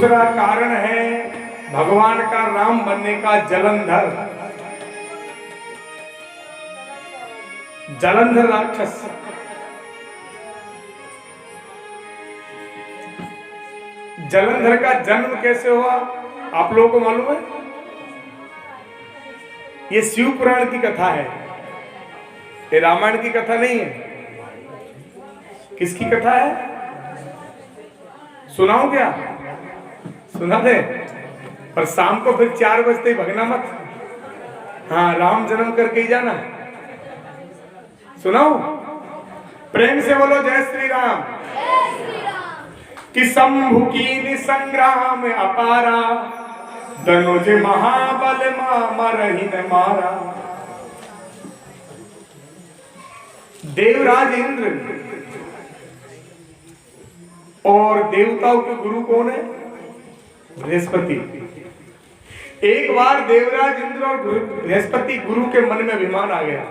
दूसरा कारण है भगवान का राम बनने का जलंधर। जलंधर राक्षस। जलंधर का जन्म कैसे हुआ आप लोगों को मालूम है? ये शिव पुराण की कथा है, ये रामायण की कथा नहीं है। किसकी कथा है? सुनाओ क्या? सुना दे, पर शाम को फिर 4 बजते ही भगना मत। हाँ, राम जन्म करके ही जाना। सुनाओ, प्रेम से बोलो जय श्री राम। कि शंभु की संग्राम अपारा, धनुज महाबल मरहि न मारा। देवराज इंद्र और देवताओं के गुरु कौन है? बृहस्पति। एक बार देवराज इंद्र और बृहस्पति गुरु के मन में अभिमान आ गया।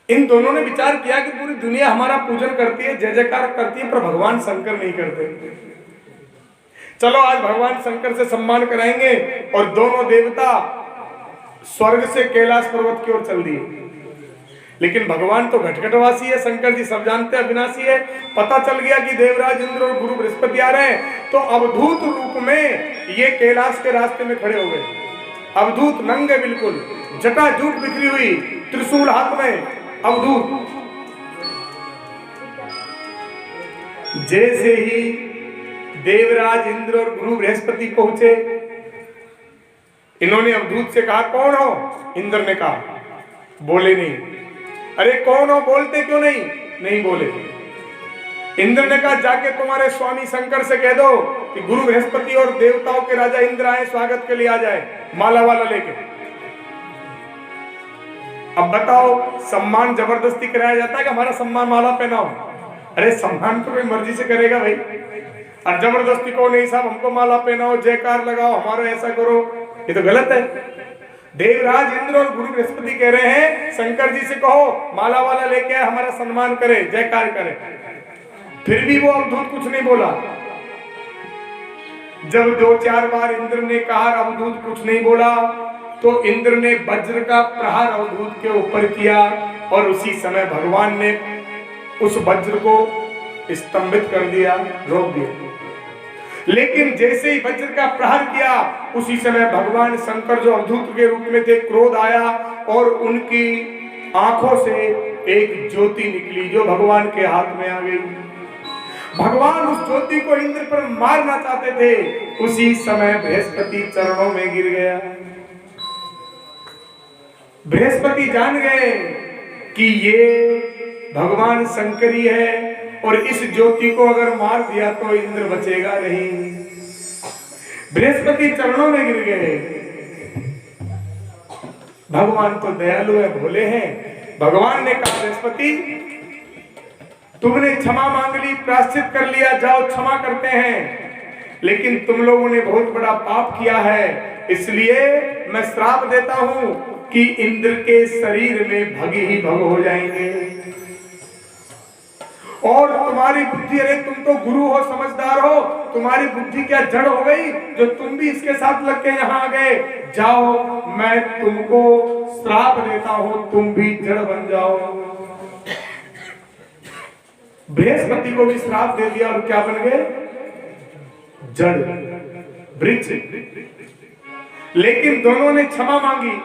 इन दोनों ने विचार किया कि पूरी दुनिया हमारा पूजन करती है, जय जयकार करती है, पर भगवान शंकर नहीं करते। चलो आज भगवान शंकर से सम्मान कराएंगे। और दोनों देवता स्वर्ग से कैलाश पर्वत की ओर चल दिए। लेकिन भगवान तो घटघटवासी है, शंकर जी सब जानते हैं, अविनाशी है। पता चल गया कि देवराज इंद्र और गुरु बृहस्पति आ रहे हैं, तो अवधूत रूप में ये कैलाश के रास्ते में खड़े हो गए। अवधूत, नंगे बिल्कुल, जटाजूट बिखरी हुई, त्रिशूल हाथ में, अवधूत। जैसे ही देवराज इंद्र और गुरु बृहस्पति पहुंचे, इन्होंने अवधूत से कहा कौन हो? इंद्र ने कहा, बोले नहीं। अरे कौन हो, बोलते क्यों नहीं? नहीं बोले। इंद्र ने कहा जाके तुम्हारे स्वामी शंकर से कह दो कि गुरु बृहस्पति और देवताओं के राजा इंद्र आए, स्वागत के लिए आ जाए, माला वाला लेके। अब बताओ, सम्मान जबरदस्ती कराया जाता है कि हमारा सम्मान माला पहनाओ? अरे सम्मान तो कोई मर्जी से करेगा भाई, और जबरदस्ती को नहीं साहब हमको माला पहनाओ, जयकार लगाओ, हमारा ऐसा करो, ये तो गलत है। देवराज इंद्र और गुरु बृहस्पति कह रहे हैं शंकर जी से कहो माला वाला लेके आए, हमारा सम्मान करे, जयकार करे। फिर भी वो अवधूत कुछ नहीं बोला। जब 2-4 बार इंद्र ने कहा, अवधूत कुछ नहीं बोला, तो इंद्र ने वज्र का प्रहार अवधूत के ऊपर किया और उसी समय भगवान ने उस वज्र को स्तंभित कर दिया, रोक दिया। लेकिन जैसे ही वज्र का प्रहार किया, उसी समय भगवान शंकर जो अवधूत के रूप में थे, क्रोध आया और उनकी आंखों से एक ज्योति निकली जो भगवान के हाथ में आ गई। भगवान उस ज्योति को इंद्र पर मारना चाहते थे, उसी समय बृहस्पति चरणों में गिर गया। बृहस्पति जान गए कि ये भगवान शंकर ही है, और इस ज्योति को अगर मार दिया तो इंद्र बचेगा नहीं। बृहस्पति चरणों में गिर गए। भगवान तो दयालु है, भोले हैं। भगवान ने कहा बृहस्पति तुमने क्षमा मांग ली, प्रायश्चित कर लिया, जाओ क्षमा करते हैं। लेकिन तुम लोगों ने बहुत बड़ा पाप किया है, इसलिए मैं श्राप देता हूं कि इंद्र के शरीर में भग ही भग हो जाएंगे। और तुम्हारी बुद्धि, अरे तुम तो गुरु हो, समझदार हो, तुम्हारी बुद्धि क्या जड़ हो गई जो तुम भी इसके साथ लग के यहाँ आ गए? जाओ, मैं तुमको श्राप देता हूं, तुम भी जड़ बन जाओ। बृहस्पति को भी श्राप दे दिया और क्या बन गए? जड़, वृक्ष। लेकिन दोनों ने क्षमा मांगी,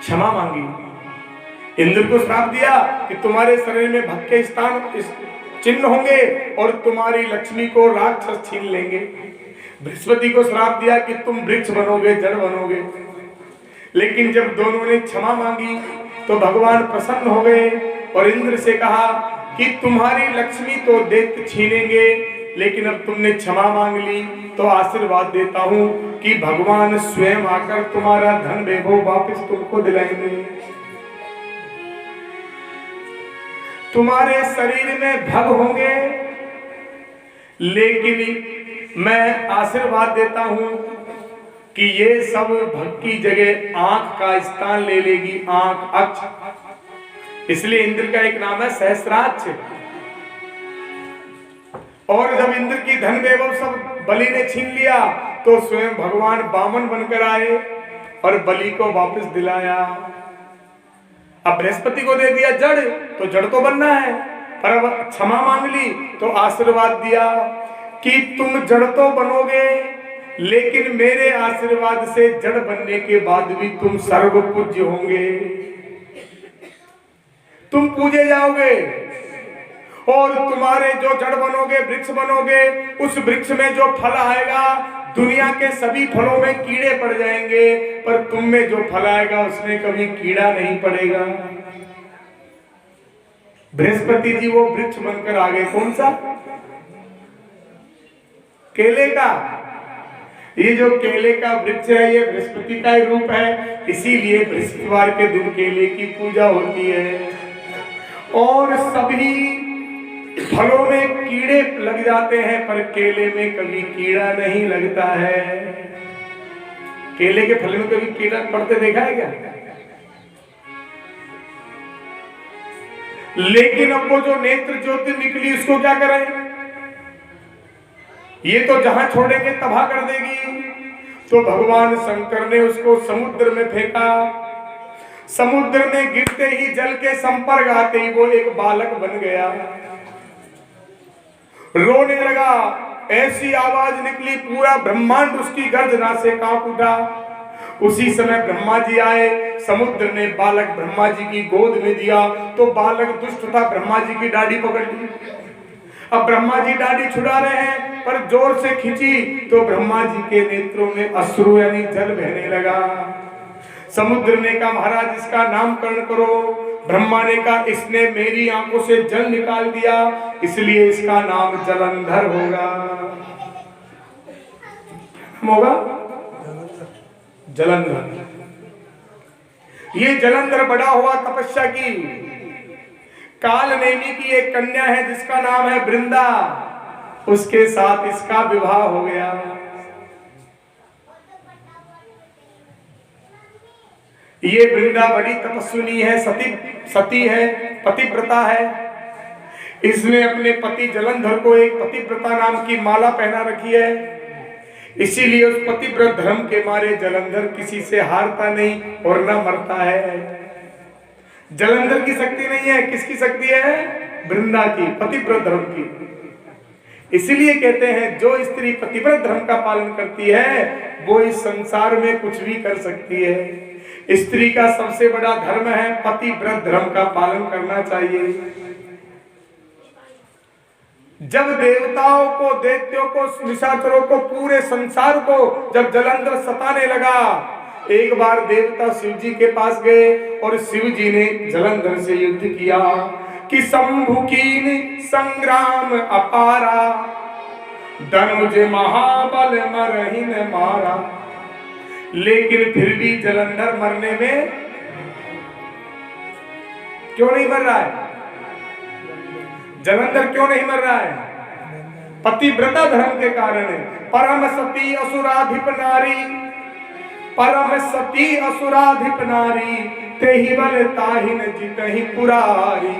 क्षमा मांगी। इंद्र को श्राप दिया कि तुम्हारे शरीर में भग के स्थान चिन्ह होंगे और तुम्हारी लक्ष्मी को राक्षस छीन लेंगे। बृहस्पति को श्राप दिया कि तुम वृक्ष बनोगे, जड़ बनोगे। लेकिन जब दोनों ने क्षमा मांगी तो भगवान प्रसन्न हो गए और इंद्र से कहा कि तुम्हारी लक्ष्मी तो दैत्य छीनेंगे, लेकिन अब तुमने क्षमा मांग ली तो आशीर्वाद देता हूं कि भगवान स्वयं आकर तुम्हारा धन वैभव वापस तुमको दिलाएंगे। तुम्हारे शरीर में भग होंगे, लेकिन मैं आशीर्वाद देता हूं कि ये सब भग की जगह आंख का स्थान ले लेगी। आंख, अक्ष, इसलिए इंद्र का एक नाम है सहस्राक्ष। और जब इंद्र की धन वैभव सब बलि ने छीन लिया तो स्वयं भगवान वामन बनकर आए और बलि को वापस दिलाया। अब बृहस्पति को दे दिया जड़, तो जड़ तो बनना है, पर अब क्षमा मांग ली तो आशीर्वाद दिया कि तुम जड़ तो बनोगे, लेकिन मेरे आशीर्वाद से जड़ बनने के बाद भी तुम सर्व पूज्य होंगे, तुम पूजे जाओगे। और तुम्हारे जो जड़ बनोगे, वृक्ष बनोगे, उस वृक्ष में जो फल आएगा, दुनिया के सभी फलों में कीड़े पड़ जाएंगे, पर तुम में जो फल आएगा उसमें कभी कीड़ा नहीं पड़ेगा। बृहस्पति जी वो वृक्ष बनकर आ गए। कौन सा? केले का। ये जो केले का वृक्ष है ये बृहस्पति का ही रूप है, इसीलिए बृहस्पतिवार के दिन केले की पूजा होती है। और सभी फलों में कीड़े लग जाते हैं, पर केले में कभी कीड़ा नहीं लगता है। केले के फल में कभी कीड़ा पड़ते देखा है क्या? लेकिन अब वो जो नेत्र ज्योति निकली उसको क्या करें? ये तो जहां छोड़ेंगे तबाह कर देगी। तो भगवान शंकर ने उसको समुद्र में फेंका। समुद्र में गिरते ही, जल के संपर्क आते ही वो एक बालक बन गया, रोने लगा। ऐसी आवाज निकली, पूरा ब्रह्मांड उसकी गर्जना से कांप उठा। उसी समय ब्रह्मा जी आए, समुद्र ने बालक ब्रह्मा जी की गोद में दिया, तो बालक दुष्ट था, ब्रह्मा जी की दाढ़ी पकड़ ली। अब ब्रह्मा जी दाढ़ी छुड़ा रहे हैं, पर जोर से खींची तो ब्रह्मा जी के नेत्रों में अश्रु यानी जल बहने लगा। समुद्र ने कहा महाराज इसका नामकरण करो। ब्रह्मा ने कहा इसने मेरी आंखों से जल निकाल दिया, इसलिए इसका नाम जलंधर होगा। होगा जलंधर। ये जलंधर बड़ा हुआ तपस्या की। काल नेमी की एक कन्या है जिसका नाम है वृंदा, उसके साथ इसका विवाह हो गया। ये वृंदा बड़ी तपस्विनी है, सती है, पतिव्रता है। इसने अपने पति जलंधर को एक पतिव्रता नाम की माला पहना रखी है, इसीलिए उस पतिव्रत धर्म के मारे जलंधर किसी से हारता नहीं और न मरता है। जलंधर की शक्ति नहीं है, किसकी शक्ति है? वृंदा की, पतिव्रत धर्म की। इसीलिए कहते हैं जो स्त्री पतिव्रत धर्म का पालन करती है वो इस संसार में कुछ भी कर सकती है। स्त्री का सबसे बड़ा धर्म है पतिव्रत धर्म का पालन करना चाहिए। जब देवताओं को, दैत्यों को, निशाचरों को, पूरे संसार को जब जलंधर सताने लगा, एक बार देवता शिव जी के पास गए और शिव जी ने जलंधर से युद्ध किया कि शंभु कीन संग्राम अपारा, धनुज महाबल मरहिन मारा। लेकिन फिर भी जलंधर मरने में क्यों नहीं मर रहा है? जलंधर क्यों नहीं मर रहा है? पतिव्रता धर्म के कारण है। परम सती असुराधिप नारी, परम सती असुराधिप नारी, तेहि बल ताहि न जितहि पुरारी।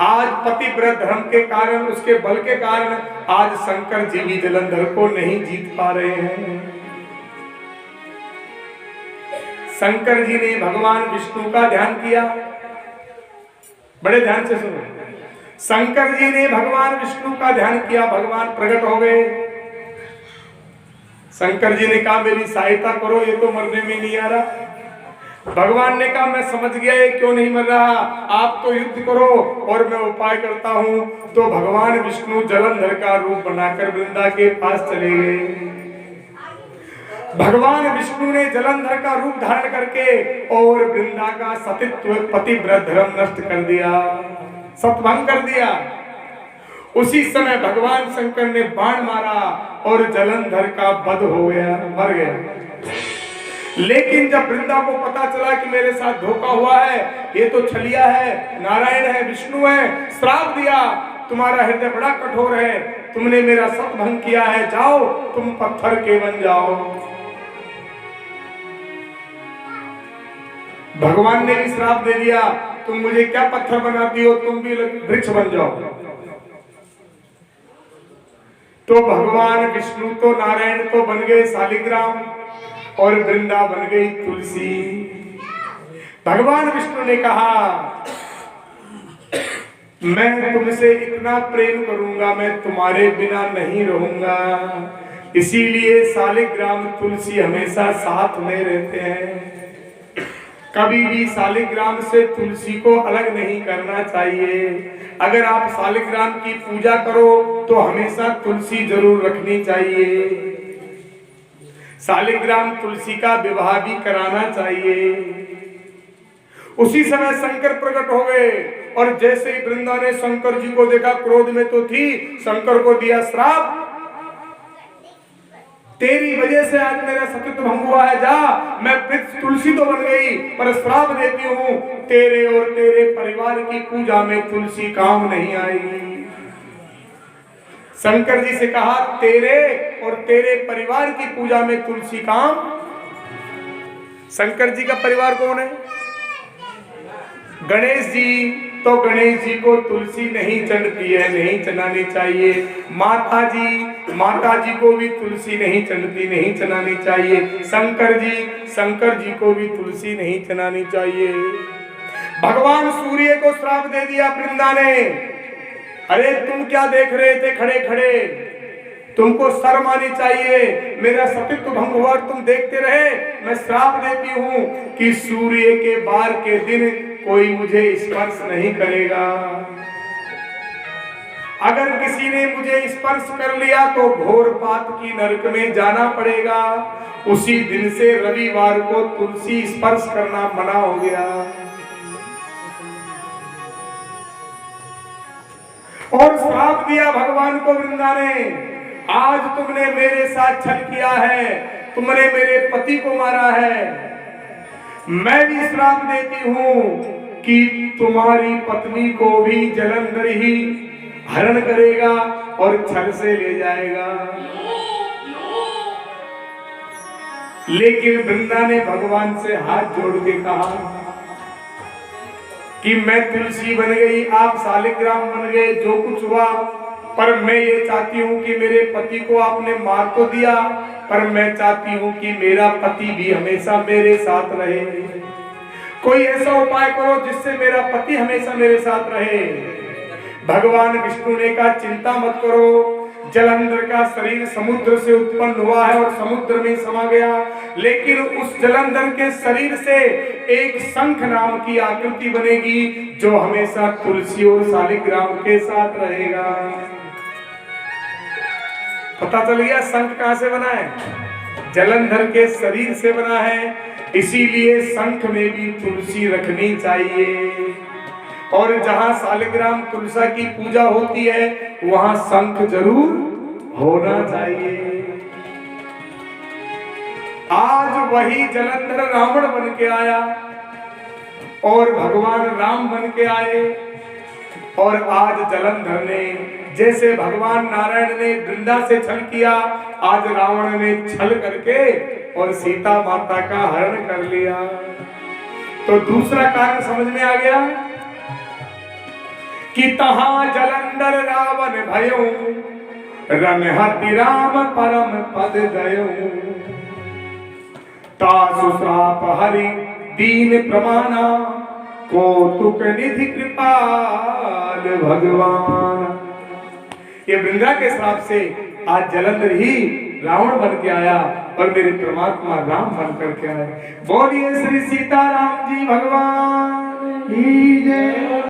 आज पतिव्रत धर्म के कारण, उसके बल के कारण आज शंकर जी भी जलंधर को नहीं जीत पा रहे हैं। शंकर जी ने भगवान विष्णु का ध्यान किया, बड़े ध्यान से सुनो। शंकर जी ने भगवान विष्णु का ध्यान किया, भगवान प्रकट हो गए। शंकर जी ने कहा मेरी सहायता करो, ये तो मरने में नहीं आ रहा। भगवान ने कहा मैं समझ गया ये क्यों नहीं मर रहा, आप तो युद्ध करो और मैं उपाय करता हूं। तो भगवान विष्णु जलंधर का रूप बनाकर वृंदा के पास चले गए। भगवान विष्णु ने जलंधर का रूप धारण करके और वृंदा का सतीत्व पतिव्रत धर्म नष्ट कर दिया, सतभंग कर दिया। उसी समय भगवान शंकर ने बाण मारा और जलंधर का वध हो गया, मर गया। लेकिन जब वृंदा को पता चला कि मेरे साथ धोखा हुआ है, ये तो छलिया है, नारायण है, विष्णु है, श्राप दिया, तुम्हारा हृदय बड़ा कठोर है, तुमने मेरा सतभंग किया है, जाओ तुम पत्थर के बन जाओ। भगवान ने भी श्राप दे दिया तुम मुझे क्या पत्थर बनाती हो, तुम भी वृक्ष बन जाओ। तो भगवान विष्णु तो नारायण तो बन गए शालिग्राम और वृंदा बन गई तुलसी। भगवान विष्णु ने कहा मैं तुमसे इतना प्रेम करूंगा, मैं तुम्हारे बिना नहीं रहूंगा। इसीलिए शालिग्राम तुलसी हमेशा साथ में रहते हैं। कभी भी शालिग्राम से तुलसी को अलग नहीं करना चाहिए। अगर आप शालिग्राम की पूजा करो तो हमेशा तुलसी जरूर रखनी चाहिए। शालिग्राम तुलसी का विवाह भी कराना चाहिए। उसी समय शंकर प्रकट हो गए और जैसे ही वृंदा ने शंकर जी को देखा, क्रोध में तो थी, शंकर को दिया श्राप, तेरी वजह से आज मेरा सतीत्व भंग हुआ है। जा, मैं वृक्ष तुलसी तो बन गई पर श्राप देती हूं, तेरे और तेरे परिवार की पूजा में तुलसी काम नहीं आएगी। शंकर जी से कहा तेरे और तेरे परिवार की पूजा में तुलसी काम। शंकर जी का परिवार कौन है? गणेश जी। तो गणेश जी को तुलसी नहीं चढ़ती है, नहीं चढ़ानी चाहिए। माता जी को भी तुलसी नहीं चढ़ती, नहीं चढ़ानी चाहिए। शंकर जी को भी तुलसी नहीं चढ़ानी चाहिए। भगवान सूर्य को श्राप दे दिया वृंदा ने। अरे तुम क्या देख रहे थे खड़े खड़े, तुमको शर्म आनी चाहिए। मेरा सतीत्व भंग हुआ, तुम देखते रहे। मैं श्राप देती हूं कि सूर्य के बार के दिन कोई मुझे स्पर्श नहीं करेगा। अगर किसी ने मुझे स्पर्श कर लिया तो घोर पाप की नरक में जाना पड़ेगा। उसी दिन से रविवार को तुलसी स्पर्श करना मना हो गया। और श्राप दिया भगवान को वृंदा ने, आज तुमने मेरे साथ छल किया है, तुमने मेरे पति को मारा है। मैं भी श्राप देती हूं कि तुम्हारी पत्नी को भी जलंधर ही हरण करेगा और छल से ले जाएगा। लेकिन वृंदा ने भगवान से हाथ जोड़ के कहा कि मैं तुलसी बन गई, आप शालिग्राम बन गए, जो कुछ हुआ, पर मैं ये चाहती हूँ कि मेरे पति को आपने मार तो दिया, पर मैं चाहती हूँ कि मेरा पति भी हमेशा मेरे साथ रहे। कोई ऐसा उपाय करो जिससे मेरा पति हमेशा मेरे साथ रहे। भगवान विष्णु ने कहा चिंता मत करो, जलंधर का शरीर समुद्र से उत्पन्न हुआ है और समुद्र में समा गया। लेकिन उस जलंधर के शरीर से एक शंख नाम की आकृति बनेगी जो हमेशा तुलसी और शालिग्राम के साथ रहेगा। पता चल गया शंख कहां से बना है? जलंधर के शरीर से बना है। इसीलिए शंख में भी तुलसी रखनी चाहिए। और जहां शालिग्राम तुलसा की पूजा होती है वहां शंख जरूर होना चाहिए। आज वही जलंधर रावण बन के आया और भगवान राम बन के आए। और आज जलंधर ने, जैसे भगवान नारायण ने वृंदा से छल किया, आज रावण ने छल करके और सीता माता का हरण कर लिया। तो दूसरा कारण समझ में आ गया कि तहां जलंधर रावण भयो, रनहति राम परम पद गयो। तासु श्राप हरि दीन प्रमाणा, कौतुक निधि कृपाल भगवान। ये वृंदा के श्राप से आज जलंधर ही रावण बन के आया और मेरे परमात्मा राम बन करके आए। बोलिए श्री सीताराम जी भगवान की जय।